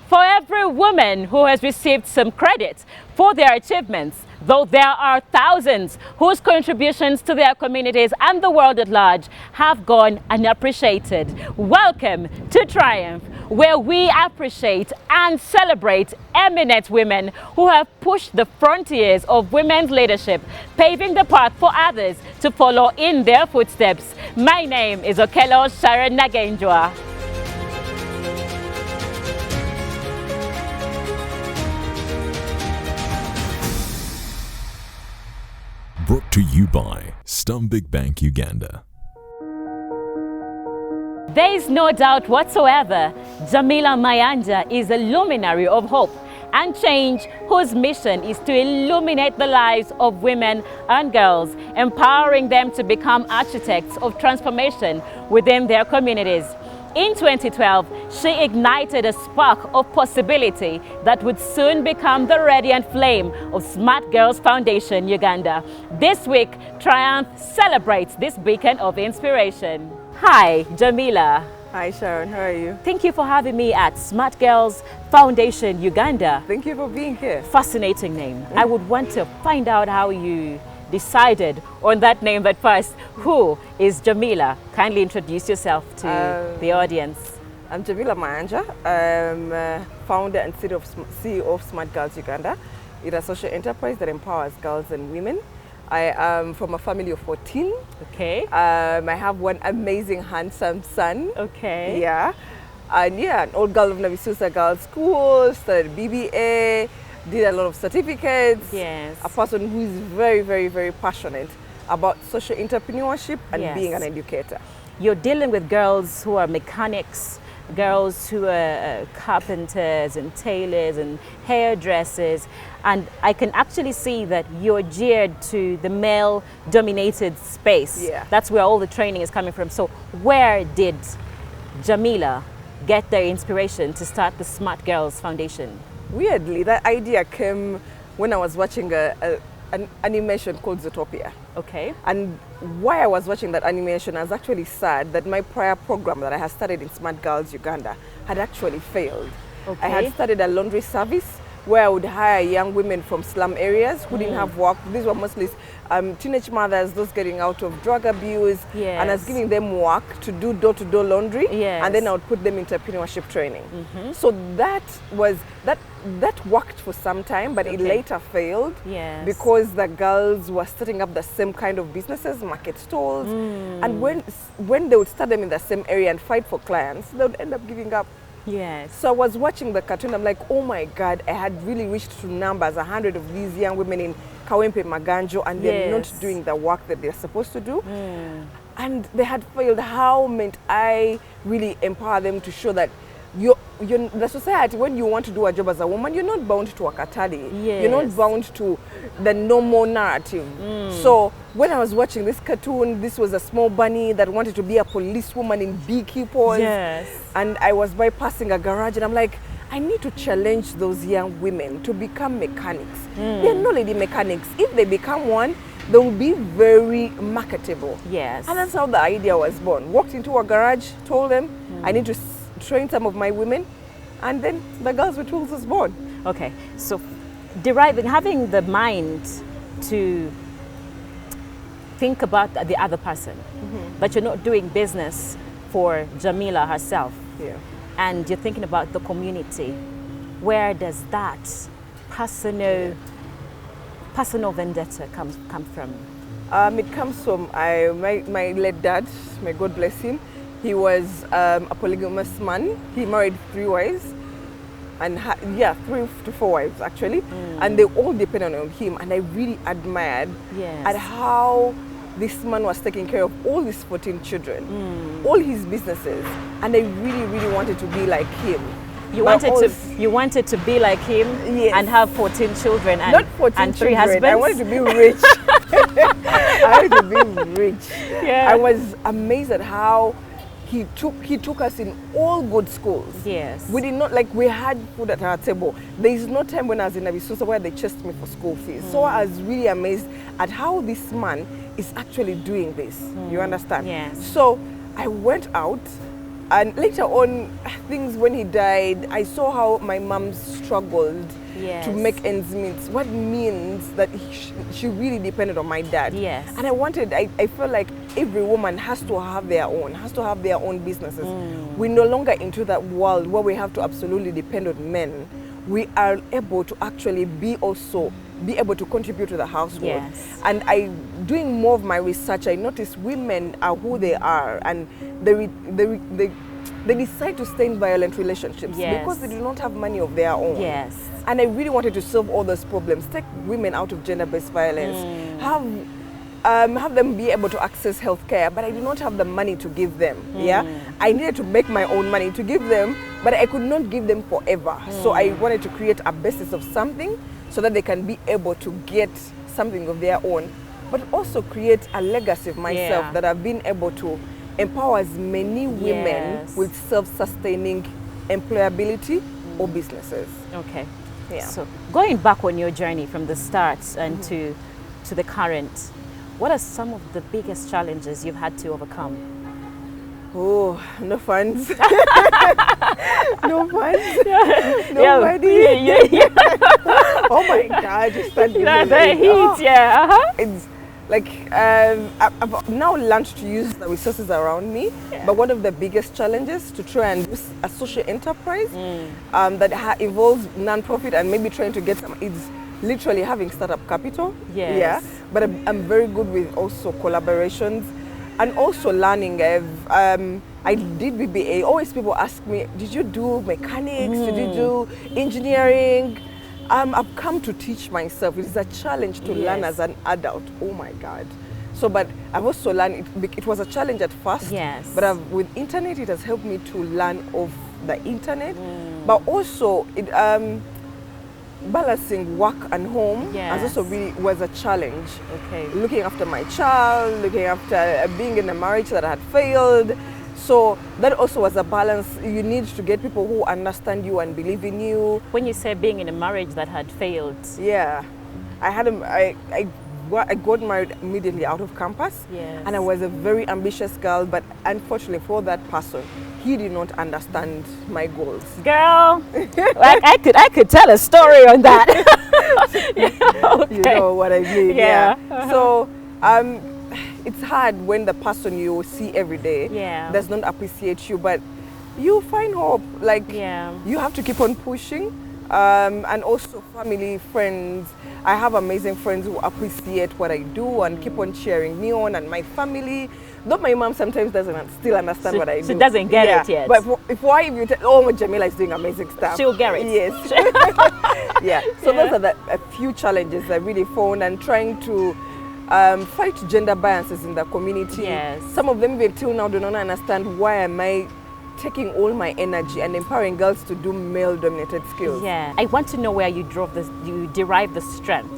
For every woman who has received some credit for their achievements, though there are thousands whose contributions to their communities and the world at large have gone unappreciated. Welcome to Triumph, where we appreciate and celebrate eminent women who have pushed the frontiers of women's leadership, paving the path for others to follow in their footsteps. My name is Okelo Sharon Nagenjwa. Brought to you by Stanbic Bank Uganda. There is no doubt whatsoever, Jamila Mayanja is a luminary of hope and change whose mission is to illuminate the lives of women and girls, empowering them to become architects of transformation within their communities. In 2012, she ignited a spark of possibility that would soon become the radiant flame of Smart Girls Foundation Uganda. This week, Triumph celebrates this beacon of inspiration. Hi, Jamila. Hi Sharon, how are you? Thank you for having me at Smart Girls Foundation Uganda. Thank you for being here. Fascinating name. I would want to find out how you decided on that name, but first, who is Jamila? Kindly introduce yourself to the audience. I'm Jamila Mayanja. I'm founder and CEO of Smart Girls Uganda. It's a social enterprise that empowers girls and women. I am from a family of 14. Okay. I have one amazing, handsome son. Okay. Yeah. And yeah, an old girl of Navisusa Girls School, studied BBA, did a lot of certificates. Yes. A person who is very, very, very passionate about social entrepreneurship and Yes. being an educator. You're dealing with girls who are mechanics, girls who are carpenters and tailors and hairdressers, and I can actually see that you're geared to the male-dominated space. Yeah. That's where all the training is coming from. So where did Jamila get their inspiration to start the Smart Girls Foundation? Weirdly, that idea came when I was watching an animation called Zootopia. Okay. And why I was watching that animation, I was actually sad that my prior program that I had started in Smart Girls Uganda had actually failed. Okay. I had started a laundry service where I would hire young women from slum areas who didn't have work. These were mostly teenage mothers, those getting out of drug abuse. Yes. And I was giving them work to do door-to-door laundry. Yes. And then I would put them into entrepreneurship training. So that worked for some time, but it later failed. Yes. Because the girls were starting up the same kind of businesses, market stalls. And when they would start them in the same area and fight for clients, they would end up giving up. Yes. So I was watching the cartoon, I'm like, oh my God, I had really reached to numbers, 100 of these young women in Kawempe, Maganjo, and they're not doing the work that they're supposed to do. And they had failed. How meant I really empower them to show that the society, when you want to do a job as a woman, you're not bound to a katali. Yes. You're not bound to the normal narrative. So when I was watching this cartoon, this was a small bunny that wanted to be a policewoman in beekeepers. Yes. And I was bypassing a garage and I'm like, I need to challenge those young women to become mechanics. They're not lady mechanics. If they become one, they will be very marketable. Yes. And that's how the idea was born. Walked into a garage, told them, I need to train some of my women, and then the Girls with Tools was born. Okay, so having the mind to think about the other person, but you're not doing business for Jamila herself, and you're thinking about the community. Where does that personal vendetta come from? It comes from my late dad, may God bless him. He was a polygamous man. He married 3 wives, and 3 to 4 wives actually, and they all depended on him. And I really admired at how this man was taking care of all his 14 children, all his businesses, and I really, really wanted to be like him. You wanted to be like him, and have 14 children and, not 14 and 3 children. husbands? I wanted to be rich. I wanted to be rich. Yeah. I was amazed at how he took us in all good schools. Yes. We did not, like, we had food at our table. There is no time when I was in Navisusa where they chased me for school fees. So I was really amazed at how this man is actually doing this. You understand? Yes. So I went out And later on, things when he died, I saw how my mom struggled Yes. to make ends meet. What means that she really depended on my dad. Yes. And I felt like every woman has to have their own businesses. We're no longer into that world where we have to absolutely depend on men. We are able to actually be able to contribute to the household. Yes. And doing more of my research, I noticed women are who they are, and they decide to stay in violent relationships Yes. because they do not have money of their own. Yes. And I really wanted to solve all those problems, take women out of gender-based violence, have them be able to access healthcare, but I do not have the money to give them. Yeah, I needed to make my own money to give them, but I could not give them forever. So I wanted to create a basis of something so that they can be able to get something of their own, but also create a legacy of myself that I've been able to empower as many women with self-sustaining employability or businesses. Okay. Yeah. So going back on your journey from the start and to the current, what are some of the biggest challenges you've had to overcome? Oh, no funds. No funds. No money. Oh my God, just start giving The it. heat, Oh. yeah. It's like I've now learned to use the resources around me, but one of the biggest challenges to try and do a social enterprise that involves non-profit and maybe trying to get some is literally having startup capital. Yes. Yeah, but I'm very good with also collaborations and also learning. I did BBA. Always people ask me, did you do mechanics? Did you do engineering? I've come to teach myself. It is a challenge to learn as an adult. Oh my God. So, but I've also learned, it was a challenge at first. Yes. But with internet, it has helped me to learn of the internet. But also, balancing work and home has also really was a challenge. Okay. Looking after my child, looking after being in a marriage that had failed. So that also was a balance. You need to get people who understand you and believe in you. When you say being in a marriage that had failed. Yeah, I got married immediately out of campus. Yes. And I was a very ambitious girl, but unfortunately for that person, he did not understand my goals. Girl, like I could tell a story on that. Okay. You know what I mean? Yeah. So it's hard when the person you see every day does not appreciate you, but you find hope. Like you have to keep on pushing. And also family, friends. I have amazing friends who appreciate what I do and keep on cheering me on, and my family. Though my mom sometimes doesn't still understand what I do. She doesn't get it yet. But if you tell, oh, Jamila is doing amazing stuff, she'll get it. Yes. Yeah. So those are a few challenges I really found, and trying to fight gender biases in the community. Yes. Some of them even till now do not understand why am I taking all my energy and empowering girls to do male-dominated skills. Yeah, I want to know where you derive the strength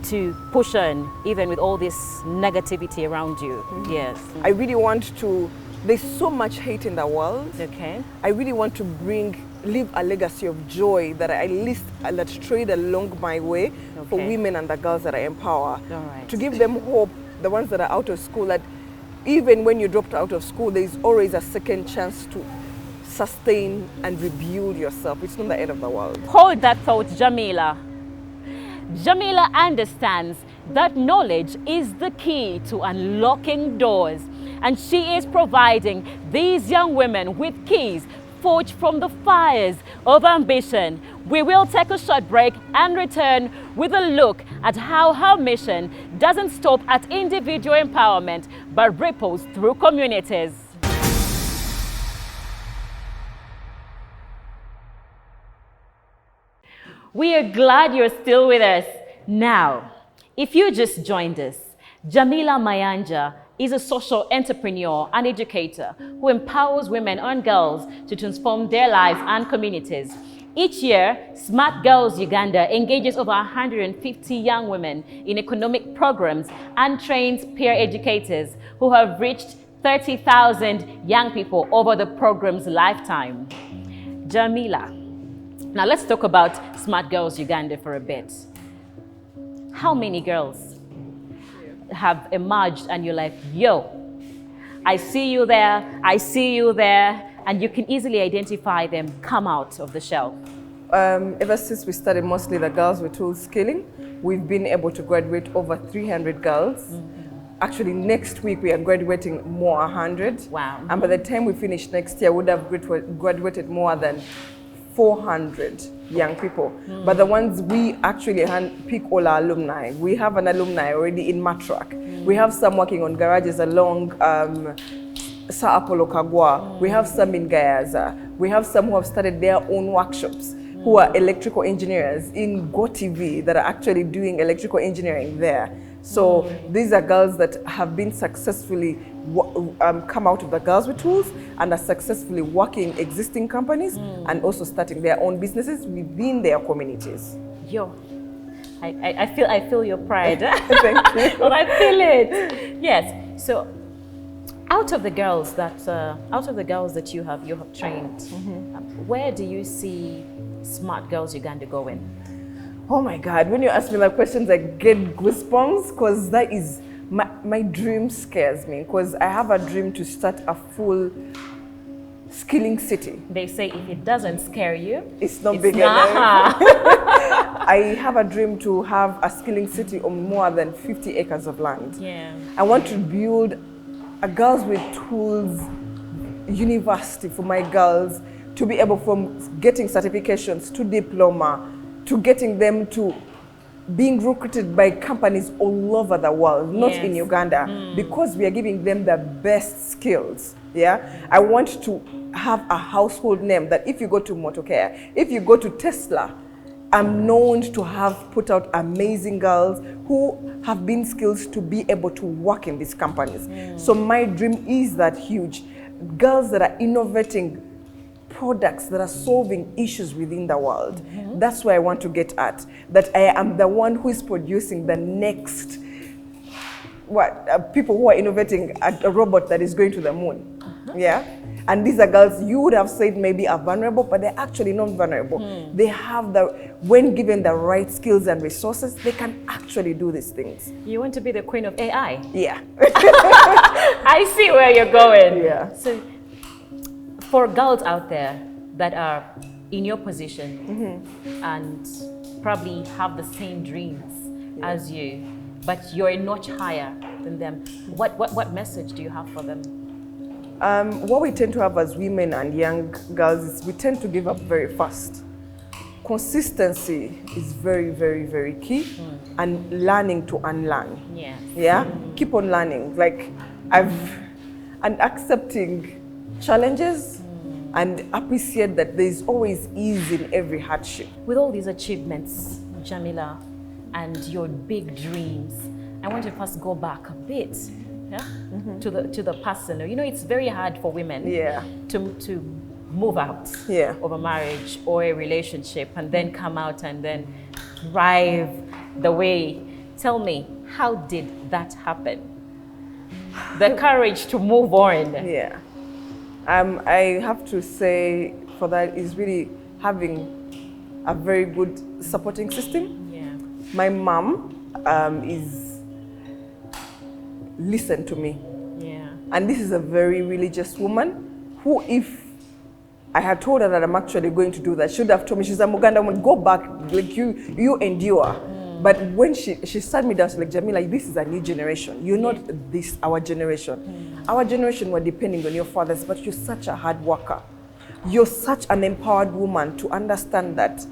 to push on, even with all this negativity around you. Yes. I really want to. There's so much hate in the world. Okay. I really want to leave a legacy of joy that that trade along my way for women and the girls that I empower. All right. To give them hope, the ones that are out of school, that even when you dropped out of school, there is always a second chance to sustain and rebuild yourself. It's not the end of the world. Hold that thought, Jamila. Jamila understands that knowledge is the key to unlocking doors, and she is providing these young women with keys forged from the fires of ambition. We will take a short break and return with a look at how her mission doesn't stop at individual empowerment but ripples through communities. We are glad you're still with us. Now, if you just joined us, Jamila Mayanja is a social entrepreneur and educator who empowers women and girls to transform their lives and communities. Each year, Smart Girls Uganda engages over 150 young women in economic programs and trains peer educators who have reached 30,000 young people over the program's lifetime. Jamila, now let's talk about Smart Girls Uganda for a bit. How many girls have emerged and you're like, yo, I see you there, I see you there, and you can easily identify them come out of the shelf? Ever since we started mostly the Girls with Tools scaling, we've been able to graduate over 300 girls. Actually, next week we are graduating more 100. Wow. And by the time we finish next year, we would have graduated more than 400 young people. But the ones we actually pick all our alumni. We have an alumni already in Matrak. We have some working on garages along Sa Apollo Kagwa. We have some in Gayaza. We have some who have started their own workshops, who are electrical engineers in GoTV that are actually doing electrical engineering there. So these are girls that have been successfully come out of the Girls with Tools and are successfully working existing companies and also starting their own businesses within their communities. Yo, I feel your pride. Thank you. Well, I feel it. Yes. So, out of the girls that you have trained, where do you see Smart Girls Uganda going? Oh my God, when you ask me that questions, I get goosebumps because that is, my dream scares me because I have a dream to start a full skilling city. They say if it doesn't scare you, it's not big enough. I have a dream to have a skilling city on more than 50 acres of land. Yeah. I want to build a Girls with Tools university for my girls to be able, from getting certifications to diploma, to getting them to being recruited by companies all over the world, not in Uganda, because we are giving them the best skills. Yeah, I want to have a household name that if you go to Motocare, if you go to Tesla, I'm known to have put out amazing girls who have been skills to be able to work in these companies. So my dream is that huge. Girls that are innovating products that are solving issues within the world. That's where I want to get at. That I am the one who is producing the next, people who are innovating a robot that is going to the moon. Yeah? And these are girls you would have said maybe are vulnerable, but they're actually not vulnerable. They have when given the right skills and resources, they can actually do these things. You want to be the queen of AI? Yeah. I see where you're going. Yeah. So, for girls out there that are in your position and probably have the same dreams as you, but you're a notch higher than them, what message do you have for them? What we tend to have as women and young girls is we tend to give up very fast. Consistency is very, very, very key, and learning to unlearn. Yeah? Keep on learning. And accepting challenges and appreciate that there's always ease in every hardship. With all these achievements, Jamila, and your big dreams, I want to first go back a bit. To the personal. You know, it's very hard for women to move out of a marriage or a relationship and then come out and then thrive the way. Tell me, how did that happen? The courage to move on. Yeah. I have to say for that is really having a very good supporting system. Yeah. My mom listen to me. Yeah. And this is a very religious woman who, if I had told her that I'm actually going to do that, should have told me, she's a Muganda woman, go back, like you endure. But when she sat me down, she's like, Jamila, this is a new generation. You're not our generation. Our generation were depending on your fathers, but you're such a hard worker. You're such an empowered woman to understand that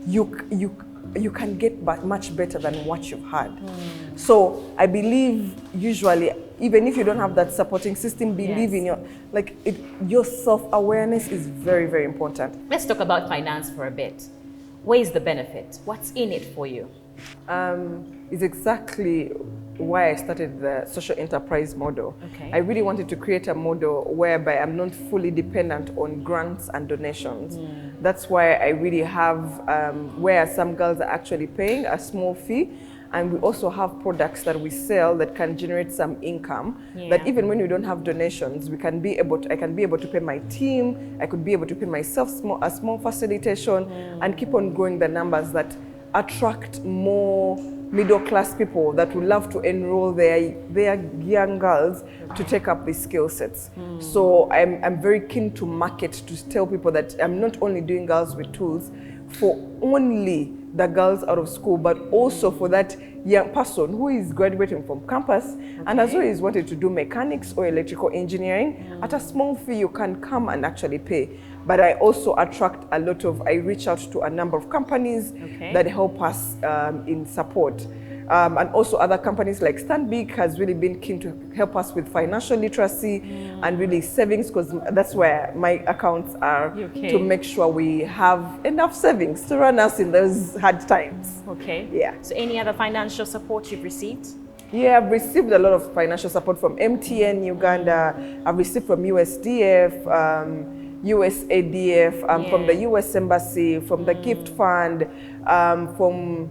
you can get much better than what you've had. So I believe usually, even if you don't have that supporting system, believe in your self-awareness is very, very important. Let's talk about finance for a bit. Where is the benefit? What's in it for you? Is exactly why I started the social enterprise model. Okay. I really wanted to create a model whereby I'm not fully dependent on grants and donations. That's why I really have where some girls are actually paying a small fee, and we also have products that we sell that can generate some income. That even when we don't have donations, I can be able to pay my team. I could be able to pay myself a small facilitation and keep on growing the numbers that attract more middle-class people that would love to enroll their young girls to take up these skill sets. So I'm very keen to market, to tell people that I'm not only doing Girls with Tools for only the girls out of school, but also for that young person who is graduating from campus and has always wanted to do mechanics or electrical engineering. At a small fee, you can come and actually pay. But I also attract I reach out to a number of companies that help us in support. And also other companies like Stanbic has really been keen to help us with financial literacy and really savings, because that's where my accounts are, to make sure we have enough savings to run us in those hard times. Okay. Yeah. So any other financial support you've received? Yeah, I've received a lot of financial support from MTN Uganda. I've received from USDF, USADF, from the US Embassy, from the Gift Fund, from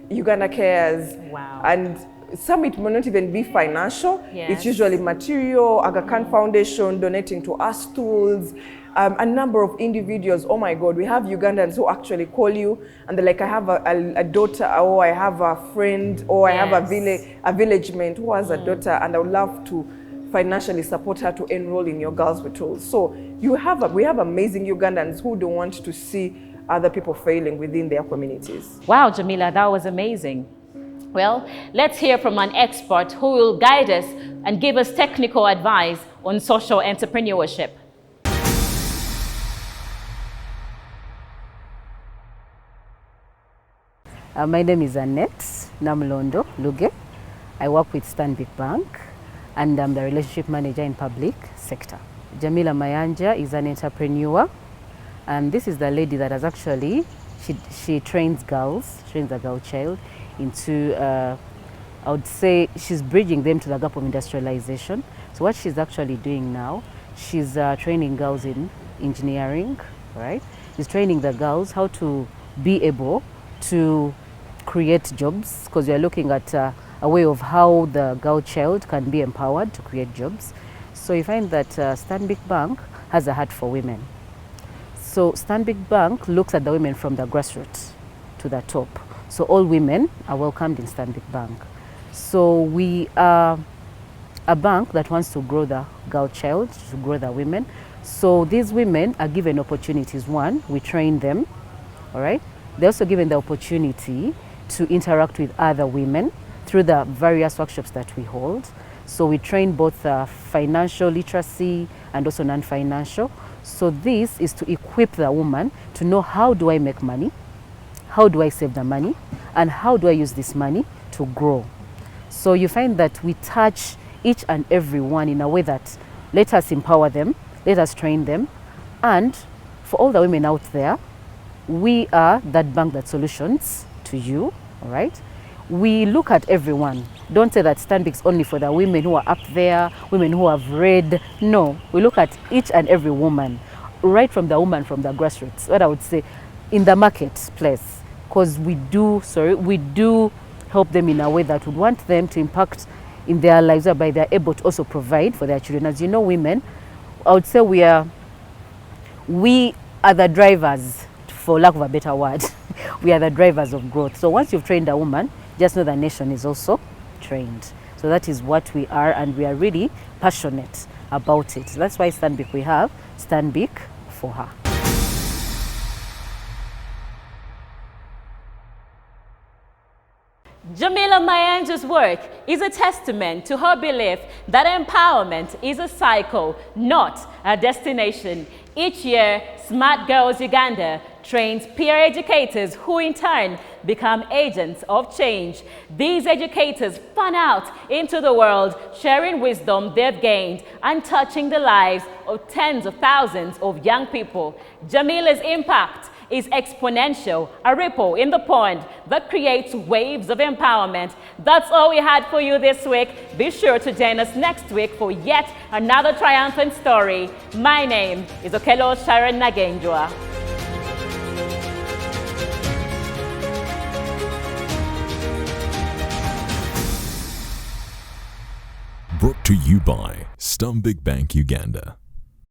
Uganda Cares. Wow. And some it may not even be financial. Yes. It's usually material. Aga Khan Foundation donating to us tools. A number of individuals, oh my God, we have Ugandans who actually call you and they're like, I have a daughter, or I have a friend, or I have a village mate who has a daughter, and I would love to financially support her to enroll in your Girls with Tools. So we have amazing Ugandans who don't want to see other people failing within their communities. Wow, Jamila, that was amazing. Well, let's hear from an expert who will guide us and give us technical advice on social entrepreneurship. My name is Annette Namlondo Luge. I work with Stanbic Bank and I'm the relationship manager in public sector. Jamila Mayanja is an entrepreneur, and this is the lady that has actually, she trains girls, trains a girl child into, I would say she's bridging them to the gap of industrialization. So what she's actually doing now, she's training girls in engineering, right? She's training the girls how to be able to create jobs, because we are looking at a way of how the girl child can be empowered to create jobs. So you find that Stanbic Bank has a heart for women. So Stanbic Bank looks at the women from the grassroots to the top. So all women are welcomed in Stanbic Bank. So we are a bank that wants to grow the girl child, to grow the women. So these women are given opportunities. One, we train them, all right? They're also given the opportunity to interact with other women through the various workshops that we hold. So we train both financial literacy and also non-financial. So this is to equip the woman to know, how do I make money? How do I save the money? And how do I use this money to grow? So you find that we touch each and every one in a way that let us empower them, let us train them. And for all the women out there, we are that bank that solutions to you, all right? We look at everyone. Don't say that Stanbic's only for the women who are up there, women who have read. No, we look at each and every woman, right from the woman from the grassroots, what I would say, in the marketplace, because we do help them in a way that would want them to impact in their lives, whereby they're able to also provide for their children. As you know, women, I would say we are the drivers, for lack of a better word. We are the drivers of growth. So once you've trained a woman, just know the nation is also trained. So that is what we are, and we are really passionate about it. That's why Stanbic, we have Stanbic for her. Jamila Mayanja's work is a testament to her belief that empowerment is a cycle, not a destination. Each year, Smart Girls Uganda trains peer educators who in turn become agents of change. These educators fan out into the world, sharing wisdom they've gained and touching the lives of tens of thousands of young people. Jamila's impact is exponential, a ripple in the pond that creates waves of empowerment. That's all we had for you this week. Be sure to join us next week for yet another triumphant story. My name is Okelo Sharon Nagenjwa. Brought to you by Stanbic Bank Uganda.